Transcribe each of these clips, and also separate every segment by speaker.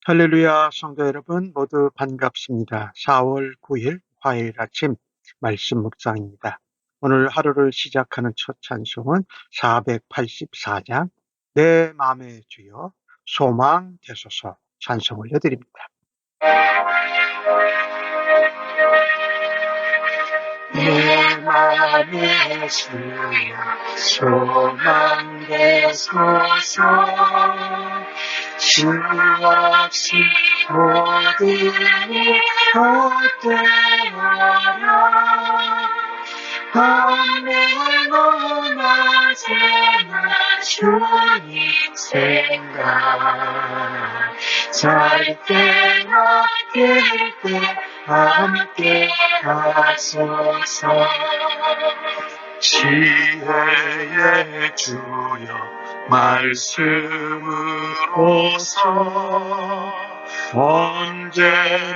Speaker 1: 할렐루야, 성도 여러분 모두 반갑습니다. 4월 9일 화요일 아침 말씀 묵상입니다. 오늘 하루를 시작하는 첫 찬송은 484장 내 마음의 주여 소망 되소서 찬송 올려드립니다. 내 마음의 주여 소망 되소서 주 없이 모든 일 헛되어라 밤낮 낮에나 주님 생각 잘 때나 깰 때 함께 하소서 지혜의 주여 말씀으로서 언제나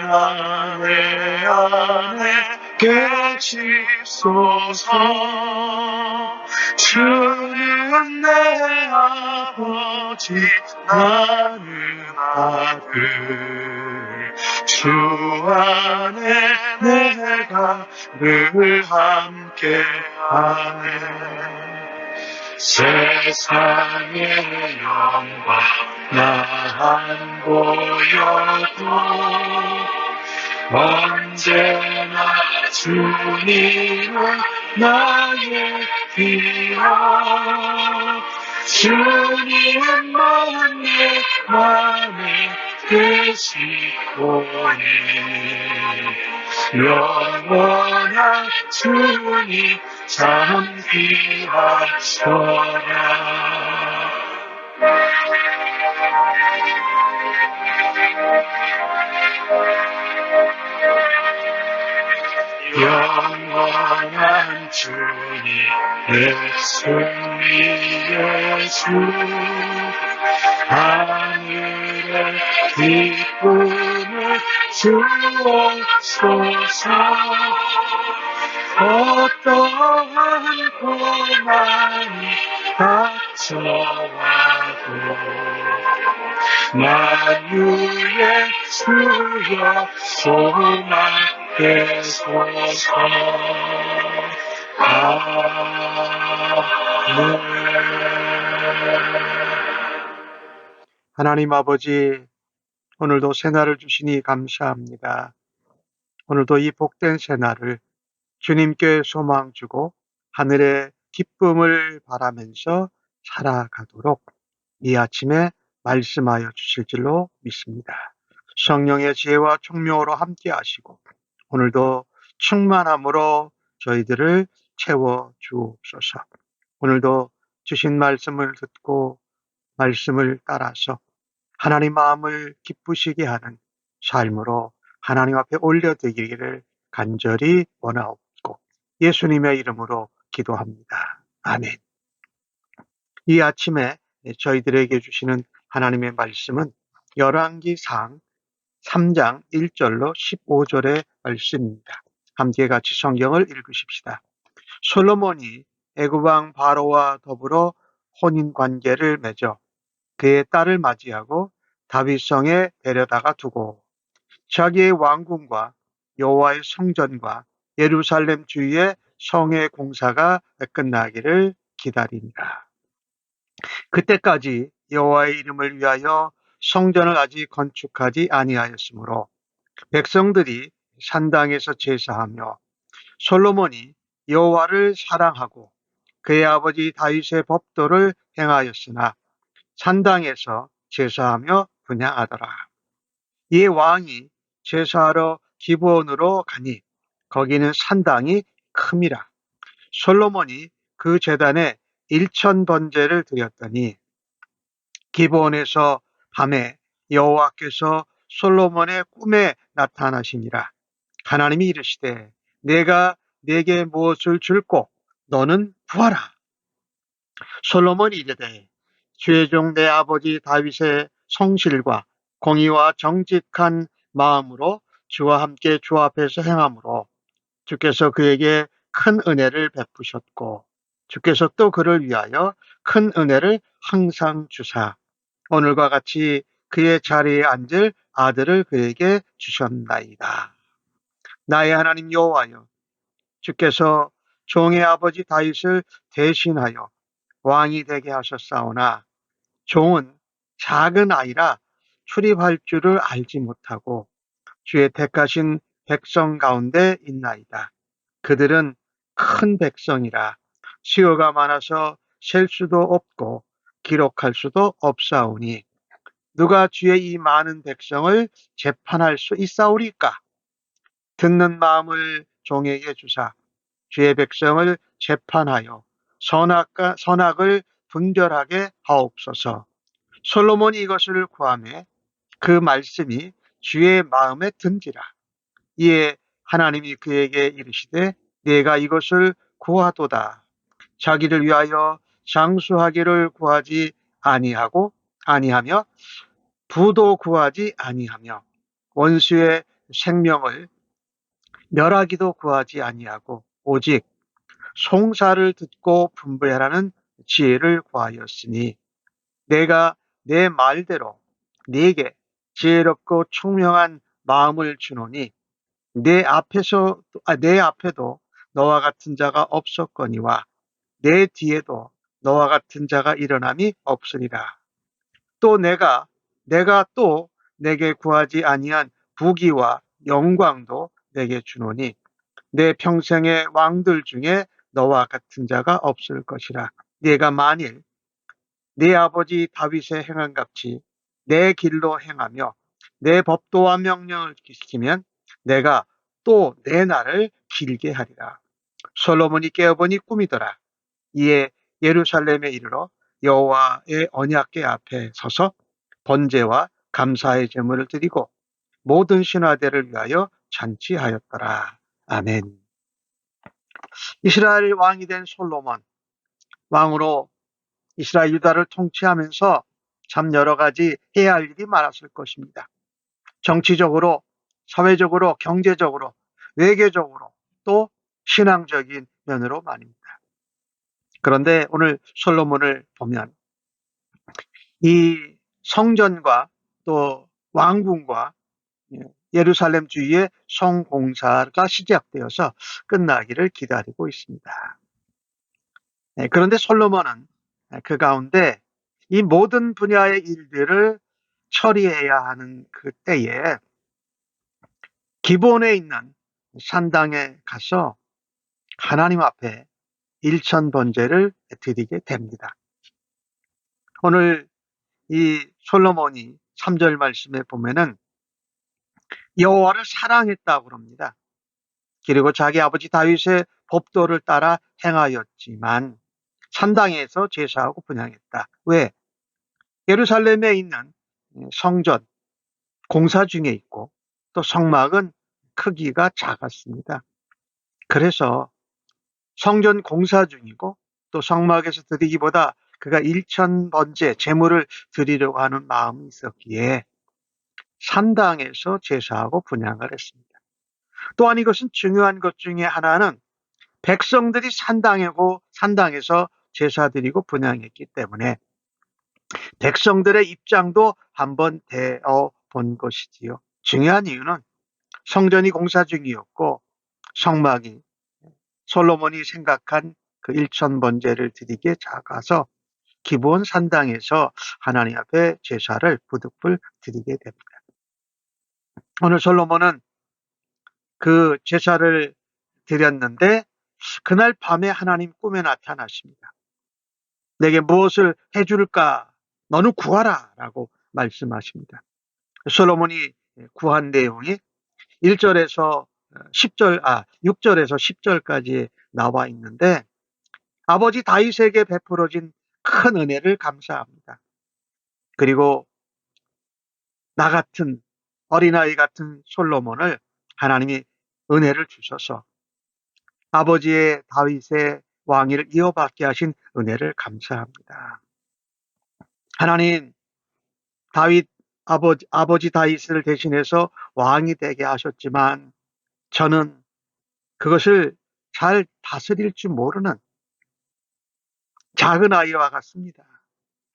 Speaker 1: 내 안에 계시소서 주는 내 아버지 나는 아들 주 안에 내가 늘 함께하네 세상의 영광 나 안 보여도 언제나 주님은 나의 귀여 주님만 내 맘에 계시오니 영원한 주님 참 귀하소라 영원한 주님 내 승리 예수 하늘의 기쁨을 주옵소서 어떠한 고난이 닥쳐와도 만유의 주여 소망되소서 아멘. 하나님 아버지 오늘도 새날을 주시니 감사합니다. 오늘도 이 복된 새날을 주님께 소망 주고 하늘의 기쁨을 바라면서 살아가도록 이 아침에 말씀하여 주실 줄로 믿습니다. 성령의 지혜와 총명으로 함께 하시고 오늘도 충만함으로 저희들을 채워 주옵소서. 오늘도 주신 말씀을 듣고 말씀을 따라서 하나님 마음을 기쁘시게 하는 삶으로 하나님 앞에 올려드리기를 간절히 원하옵고 예수님의 이름으로 기도합니다. 아멘. 이 아침에 저희들에게 주시는 하나님의 말씀은 열왕기상 3장 1절로 15절의 말씀입니다. 함께 같이 성경을 읽으십시다. 솔로몬이 애굽왕 바로와 더불어 혼인관계를 맺어 그의 딸을 맞이하고 다윗성에 데려다가 두고 자기의 왕궁과 여호와의 성전과 예루살렘 주위의 성의 공사가 끝나기를 기다리니라. 그때까지 여호와의 이름을 위하여 성전을 아직 건축하지 아니하였으므로 백성들이 산당에서 제사하며 솔로몬이 여호와를 사랑하고 그의 아버지 다윗의 법도를 행하였으나 산당에서 제사하며 분향하더라. 이에 왕이 제사하러 기브온으로 가니 거기는 산당이 큼이라. 솔로몬이 그 제단에 1000번제를 드렸더니 기브온에서 밤에 여호와께서 솔로몬의 꿈에 나타나시니라. 하나님이 이르시되 내가 네게 무엇을 줄꼬 너는 구하라. 솔로몬이 이르되 주의 종 내 아버지 다윗의 성실과 공의와 정직한 마음으로 주와 함께 주 앞에서 행함으로 주께서 그에게 큰 은혜를 베푸셨고 주께서 또 그를 위하여 큰 은혜를 항상 주사 오늘과 같이 그의 자리에 앉을 아들을 그에게 주셨나이다. 나의 하나님 여호와여, 주께서 종의 아버지 다윗을 대신하여 왕이 되게 하셨사오나 종은 작은 아이라 출입할 줄을 알지 못하고 주의 택하신 백성 가운데 있나이다. 그들은 큰 백성이라 수요가 많아서 셀 수도 없고 기록할 수도 없사오니 누가 주의 이 많은 백성을 재판할 수 있사오리까? 듣는 마음을 종에게 주사 주의 백성을 재판하여 선악을 분별하게 하옵소서. 솔로몬이 이것을 구하매 그 말씀이 주의 마음에 든지라. 이에 하나님이 그에게 이르시되 내가 이것을 구하도다. 자기를 위하여 장수하기를 구하지 아니하며 부도 구하지 아니하며 원수의 생명을 멸하기도 구하지 아니하고 오직 송사를 듣고 분배하라는 지혜를 구하였으니 내가 내 말대로 네게 지혜롭고 총명한 마음을 주노니 내 앞에도 너와 같은 자가 없었거니와 내 뒤에도 너와 같은 자가 일어남이 없으리라. 또 내가 또 내게 구하지 아니한 부귀와 영광도 내게 주노니 내 평생의 왕들 중에 너와 같은 자가 없을 것이라. 네가 만일 네 아버지 다윗의 행한 같이 내 길로 행하며 내 법도와 명령을 지키면 내가 또 내 날을 길게 하리라. 솔로몬이 깨어보니 꿈이더라. 이에 예루살렘에 이르러 여호와의 언약궤 앞에 서서 번제와 감사의 제물을 드리고 모든 신하들을 위하여 잔치하였더라. 아멘. 이스라엘 왕이 된 솔로몬, 왕으로 이스라엘 유다를 통치하면서 참 여러 가지 해야 할 일이 많았을 것입니다. 정치적으로, 사회적으로, 경제적으로, 외교적으로, 또 신앙적인 면으로 말입니다. 그런데 오늘 솔로몬을 보면 이 성전과 또 왕궁과 예루살렘 주위의 성공사가 시작되어서 끝나기를 기다리고 있습니다. 그런데 솔로몬은 그 가운데 이 모든 분야의 일들을 처리해야 하는 그 때에 기본에 있는 산당에 가서 하나님 앞에 일천 번제를 드리게 됩니다. 오늘 이 솔로몬이 3절 말씀에 보면은 여호와를 사랑했다고 합니다. 그리고 자기 아버지 다윗의 법도를 따라 행하였지만 산당에서 제사하고 분향했다. 왜? 예루살렘에 있는 성전 공사 중에 있고 또 성막은 크기가 작았습니다. 그래서 성전 공사 중이고 또 성막에서 드리기보다 그가 일천 번째 제물을 드리려고 하는 마음이 있었기에 산당에서 제사하고 분향을 했습니다. 또한 이것은 중요한 것 중에 하나는 백성들이 산당에서 제사 드리고 분향했기 때문에 백성들의 입장도 한번 대어 본 것이지요. 중요한 이유는 성전이 공사 중이었고 성막이 솔로몬이 생각한 그 일천 번제를 드리기에 작아서 기본 산당에서 하나님 앞에 제사를 부득불 드리게 됩니다. 오늘 솔로몬은 그 제사를 드렸는데 그날 밤에 하나님 꿈에 나타나십니다. 내게 무엇을 해줄까? 너는 구하라 라고 말씀하십니다. 솔로몬이 구한 내용이 1절에서 6절에서 10절까지 나와 있는데 아버지 다윗에게 베풀어진 큰 은혜를 감사합니다. 그리고 나 같은 어린아이 같은 솔로몬을 하나님이 은혜를 주셔서 아버지의 다윗의 왕위를 이어받게 하신 은혜를 감사합니다. 하나님, 아버지 다윗을 대신해서 왕이 되게 하셨지만 저는 그것을 잘 다스릴 줄 모르는 작은 아이와 같습니다.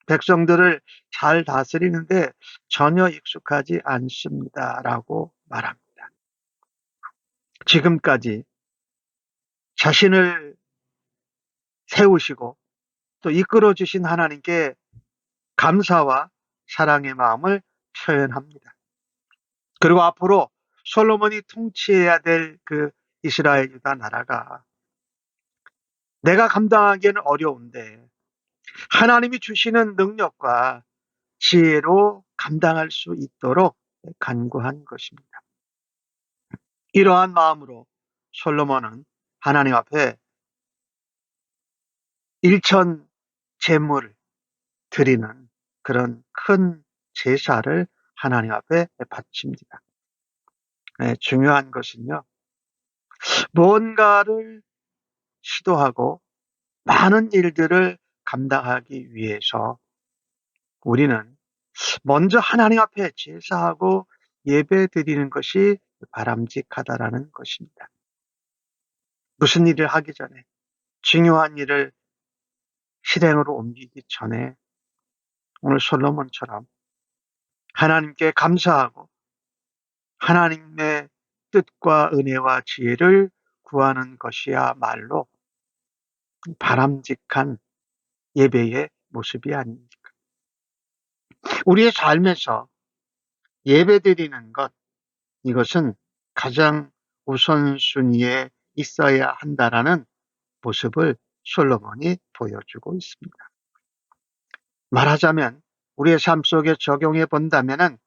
Speaker 1: 백성들을 잘 다스리는데 전혀 익숙하지 않습니다라고 말합니다. 지금까지 자신을 세우시고 또 이끌어 주신 하나님께 감사와 사랑의 마음을 표현합니다. 그리고 앞으로 솔로몬이 통치해야 될 그 이스라엘 유다 나라가 내가 감당하기에는 어려운데 하나님이 주시는 능력과 지혜로 감당할 수 있도록 간구한 것입니다. 이러한 마음으로 솔로몬은 하나님 앞에 일천 제물을 드리는 그런 큰 제사를 하나님 앞에 바칩니다. 중요한 것은요, 뭔가를 시도하고 많은 일들을 감당하기 위해서 우리는 먼저 하나님 앞에 제사하고 예배 드리는 것이 바람직하다라는 것입니다. 무슨 일을 하기 전에, 중요한 일을 실행으로 옮기기 전에 오늘 솔로몬처럼 하나님께 감사하고 하나님의 뜻과 은혜와 지혜를 구하는 것이야말로 바람직한 예배의 모습이 아닙니까? 우리의 삶에서 예배드리는 것, 이것은 가장 우선순위에 있어야 한다라는 모습을 솔로몬이 보여주고 있습니다. 말하자면 우리의 삶 속에 적용해 본다면은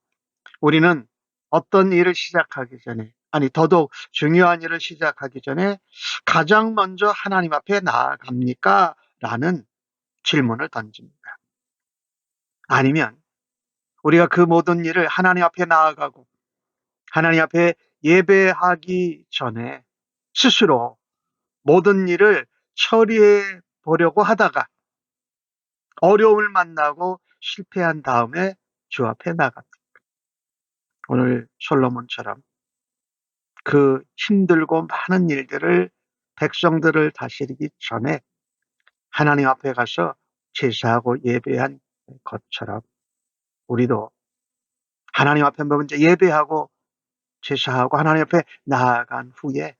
Speaker 1: 우리는 어떤 일을 시작하기 전에, 아니 더더욱 중요한 일을 시작하기 전에 가장 먼저 하나님 앞에 나아갑니까? 라는 질문을 던집니다. 아니면 우리가 그 모든 일을 하나님 앞에 나아가고 하나님 앞에 예배하기 전에 스스로 모든 일을 처리해 보려고 하다가 어려움을 만나고 실패한 다음에 주 앞에 나갑니다. 오늘 솔로몬처럼 그 힘들고 많은 일들을 백성들을 다스리기 전에 하나님 앞에 가서 제사하고 예배한 것처럼 우리도 하나님 앞에 먼저 예배하고 제사하고 하나님 앞에 나아간 후에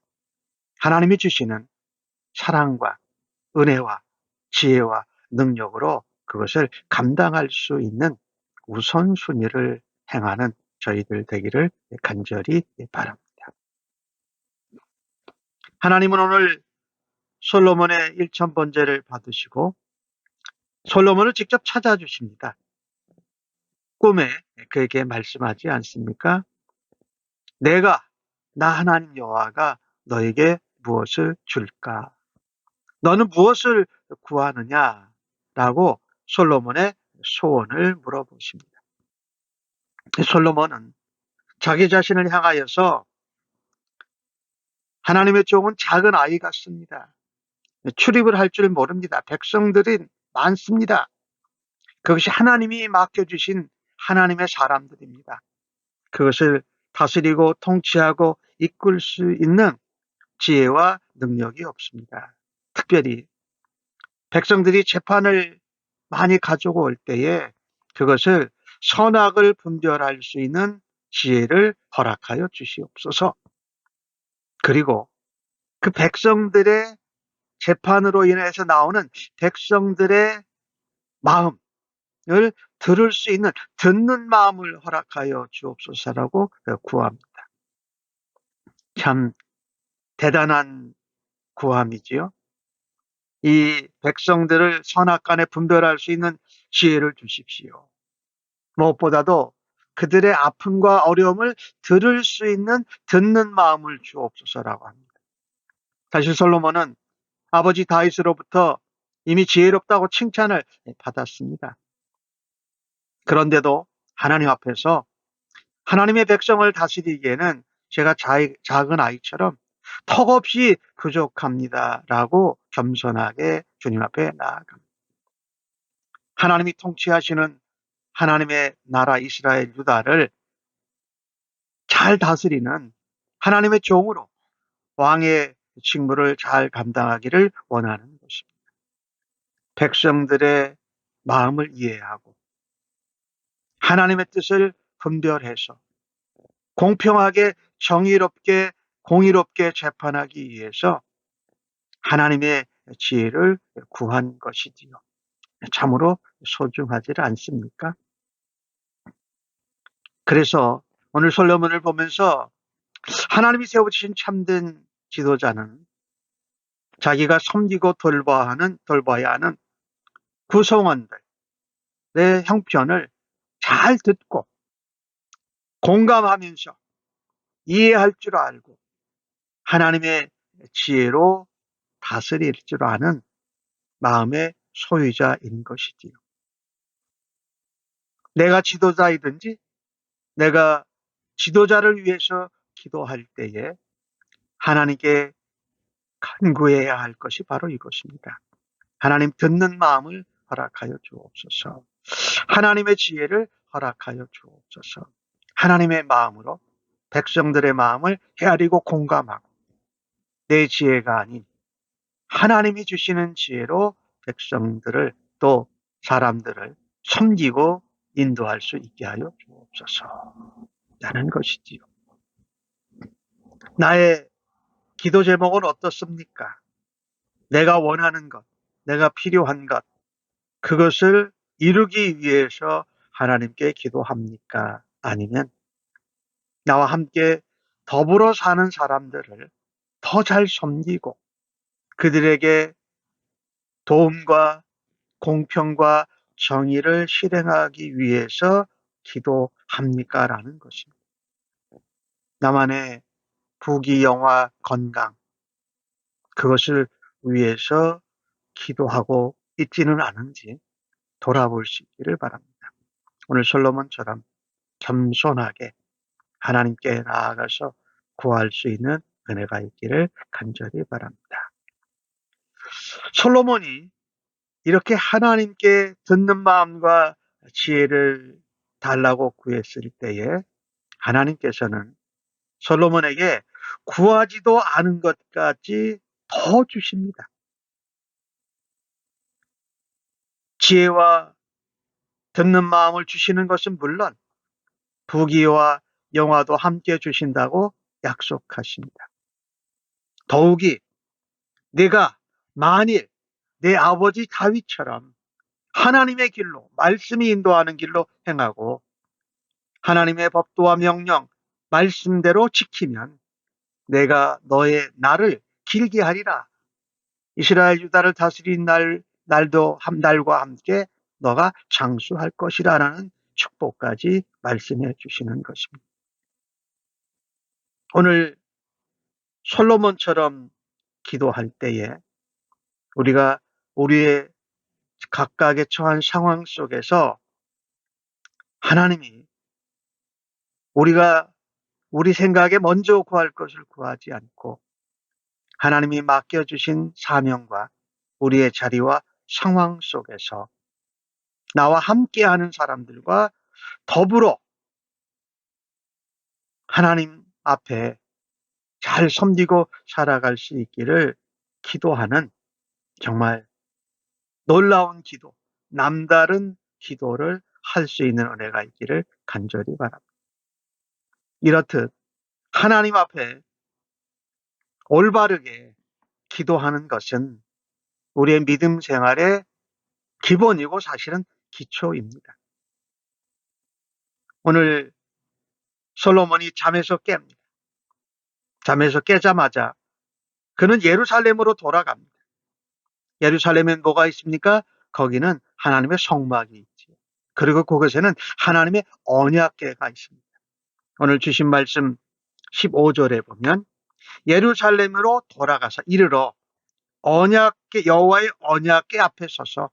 Speaker 1: 하나님이 주시는 사랑과 은혜와 지혜와 능력으로 그것을 감당할 수 있는 우선순위를 행하는 저희들 되기를 간절히 바랍니다. 하나님은 오늘 솔로몬의 일천번제를 받으시고 솔로몬을 직접 찾아주십니다. 꿈에 그에게 말씀하지 않습니까? 내가 나 하나님 여호와가 너에게 무엇을 줄까? 너는 무엇을 구하느냐라고 솔로몬의 소원을 물어보십니다. 솔로몬은 자기 자신을 향하여서 하나님의 종은 작은 아이 같습니다. 출입을 할 줄 모릅니다. 백성들이 많습니다. 그것이 하나님이 맡겨주신 하나님의 사람들입니다. 그것을 다스리고 통치하고 이끌 수 있는 지혜와 능력이 없습니다. 특별히 백성들이 재판을 많이 가지고 올 때에 그것을 선악을 분별할 수 있는 지혜를 허락하여 주시옵소서. 그리고 그 백성들의 재판으로 인해서 나오는 백성들의 마음을 들을 수 있는 듣는 마음을 허락하여 주옵소서라고 구합니다. 참 대단한 구함이지요. 이 백성들을 선악간에 분별할 수 있는 지혜를 주십시오. 무엇보다도 그들의 아픔과 어려움을 들을 수 있는 듣는 마음을 주옵소서라고 합니다. 사실 솔로몬은 아버지 다윗으로부터 이미 지혜롭다고 칭찬을 받았습니다. 그런데도 하나님 앞에서 하나님의 백성을 다스리기에는 제가 작은 아이처럼 턱없이 부족합니다라고 겸손하게 주님 앞에 나아갑니다. 하나님이 통치하시는 하나님의 나라 이스라엘 유다를 잘 다스리는 하나님의 종으로 왕의 직무를 잘 감당하기를 원하는 것입니다. 백성들의 마음을 이해하고 하나님의 뜻을 분별해서 공평하게 정의롭게 공의롭게 재판하기 위해서 하나님의 지혜를 구한 것이지요. 참으로 소중하지 않습니까? 그래서 오늘 솔로몬을 보면서 하나님이 세우신 참된 지도자는 자기가 섬기고 돌봐야 하는 구성원들의 형편을 잘 듣고 공감하면서 이해할 줄 알고 하나님의 지혜로 다스릴 줄 아는 마음의 소유자인 것이지요. 내가 지도자이든지 내가 지도자를 위해서 기도할 때에 하나님께 간구해야 할 것이 바로 이것입니다. 하나님 듣는 마음을 허락하여 주옵소서. 하나님의 지혜를 허락하여 주옵소서. 하나님의 마음으로 백성들의 마음을 헤아리고 공감하고 내 지혜가 아닌 하나님이 주시는 지혜로 백성들을 또 사람들을 섬기고 인도할 수 있게 하여 주옵소서. 라는 것이지요. 나의 기도 제목은 어떻습니까? 내가 원하는 것, 내가 필요한 것, 그것을 이루기 위해서 하나님께 기도합니까? 아니면 나와 함께 더불어 사는 사람들을 더 잘 섬기고 그들에게 도움과 공평과 정의를 실행하기 위해서 기도합니까? 라는 것입니다. 나만의 부귀, 영화, 건강, 그것을 위해서 기도하고 있지는 않은지 돌아볼 수 있기를 바랍니다. 오늘 솔로몬처럼 겸손하게 하나님께 나아가서 구할 수 있는 은혜가 있기를 간절히 바랍니다. 솔로몬이 이렇게 하나님께 듣는 마음과 지혜를 달라고 구했을 때에 하나님께서는 솔로몬에게 구하지도 않은 것까지 더 주십니다. 지혜와 듣는 마음을 주시는 것은 물론 부귀와 영화도 함께 주신다고 약속하십니다. 더욱이 내가 만일 내 아버지 다윗처럼 하나님의 길로 말씀이 인도하는 길로 행하고 하나님의 법도와 명령 말씀대로 지키면 내가 너의 날을 길게 하리라. 이스라엘 유다를 다스린 날과 함께 너가 장수할 것이라는 축복까지 말씀해 주시는 것입니다. 오늘 솔로몬처럼 기도할 때에 우리가 우리의 각각의 처한 상황 속에서 하나님이 우리가 우리 생각에 먼저 구할 것을 구하지 않고 하나님이 맡겨주신 사명과 우리의 자리와 상황 속에서 나와 함께하는 사람들과 더불어 하나님 앞에 잘 섬기고 살아갈 수 있기를 기도하는 정말 놀라운 기도, 남다른 기도를 할 수 있는 은혜가 있기를 간절히 바랍니다. 이렇듯 하나님 앞에 올바르게 기도하는 것은 우리의 믿음 생활의 기본이고 사실은 기초입니다. 오늘 솔로몬이 잠에서 깹니다. 잠에서 깨자마자 그는 예루살렘으로 돌아갑니다. 예루살렘엔 뭐가 있습니까? 거기는 하나님의 성막이 있지요. 그리고 그곳에는 하나님의 언약궤가 있습니다. 오늘 주신 말씀 15절에 보면 예루살렘으로 돌아가서 이르러 언약궤 여호와의 언약궤 앞에 서서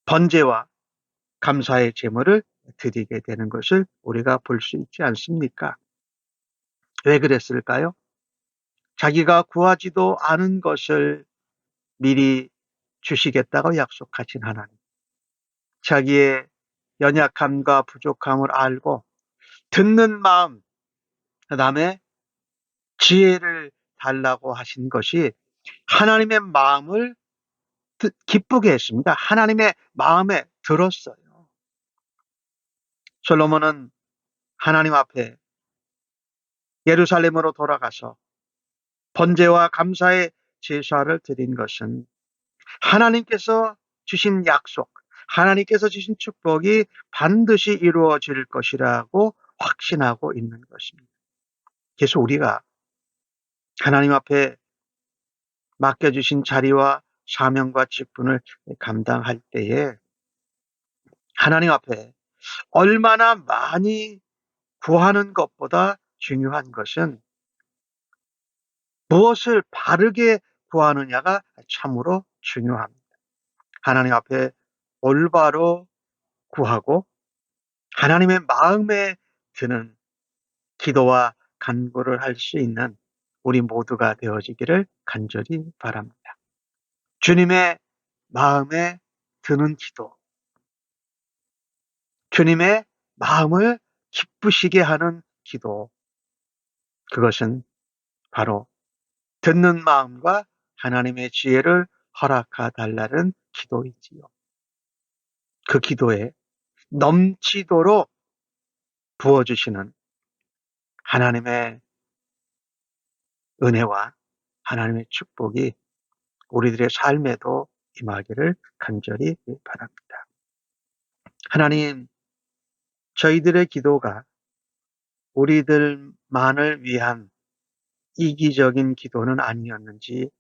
Speaker 1: 번제와 감사의 제물을 드리게 되는 것을 우리가 볼 수 있지 않습니까? 왜 그랬을까요? 자기가 구하지도 않은 것을 미리 주시겠다고 약속하신 하나님. 자기의 연약함과 부족함을 알고 듣는 마음, 그 다음에 지혜를 달라고 하신 것이 하나님의 마음을 기쁘게 했습니다. 하나님의 마음에 들었어요. 솔로몬은 하나님 앞에 예루살렘으로 돌아가서 번제와 감사의 제사를 드린 것은 하나님께서 주신 약속, 하나님께서 주신 축복이 반드시 이루어질 것이라고 확신하고 있는 것입니다. 그래서 우리가 하나님 앞에 맡겨주신 자리와 사명과 직분을 감당할 때에 하나님 앞에 얼마나 많이 구하는 것보다 중요한 것은 무엇을 바르게 구하느냐가 참으로 중요합니다. 하나님 앞에 올바로 구하고 하나님의 마음에 드는 기도와 간구를 할 수 있는 우리 모두가 되어지기를 간절히 바랍니다. 주님의 마음에 드는 기도, 주님의 마음을 기쁘시게 하는 기도, 그것은 바로 듣는 마음과 하나님의 지혜를 허락하 달라는 기도이지요. 그 기도에 넘치도록 부어주시는 하나님의 은혜와 하나님의 축복이 우리들의 삶에도 임하기를 간절히 바랍니다. 하나님, 저희들의 기도가 우리들만을 위한 이기적인 기도는 아니었는지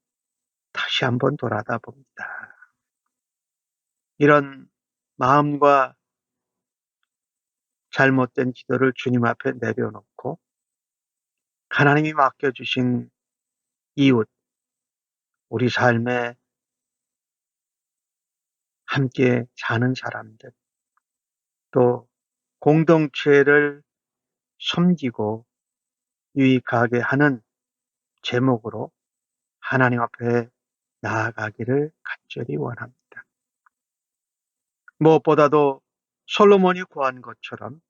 Speaker 1: 다시 한번 돌아다 봅니다. 이런 마음과 잘못된 기도를 주님 앞에 내려놓고 하나님이 맡겨주신 이웃, 우리 삶에 함께 사는 사람들, 또 공동체를 섬기고 유익하게 하는 제목으로 하나님 앞에 나아가기를 간절히 원합니다. 무엇보다도 솔로몬이 구한 것처럼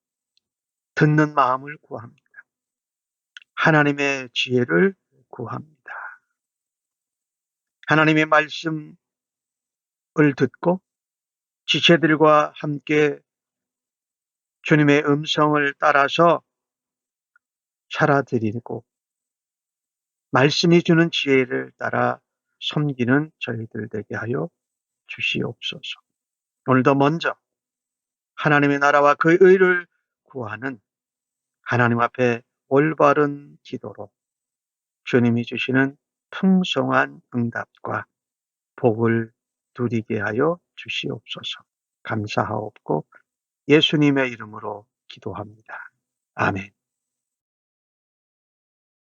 Speaker 1: 듣는 마음을 구합니다. 하나님의 지혜를 구합니다. 하나님의 말씀을 듣고 지체들과 함께 주님의 음성을 따라서 살아드리고 말씀이 주는 지혜를 따라 섬기는 저희들 되게 하여 주시옵소서. 오늘도 먼저 하나님의 나라와 그 의를 구하는 하나님 앞에 올바른 기도로 주님이 주시는 풍성한 응답과 복을 누리게 하여 주시옵소서. 감사하옵고 예수님의 이름으로 기도합니다. 아멘.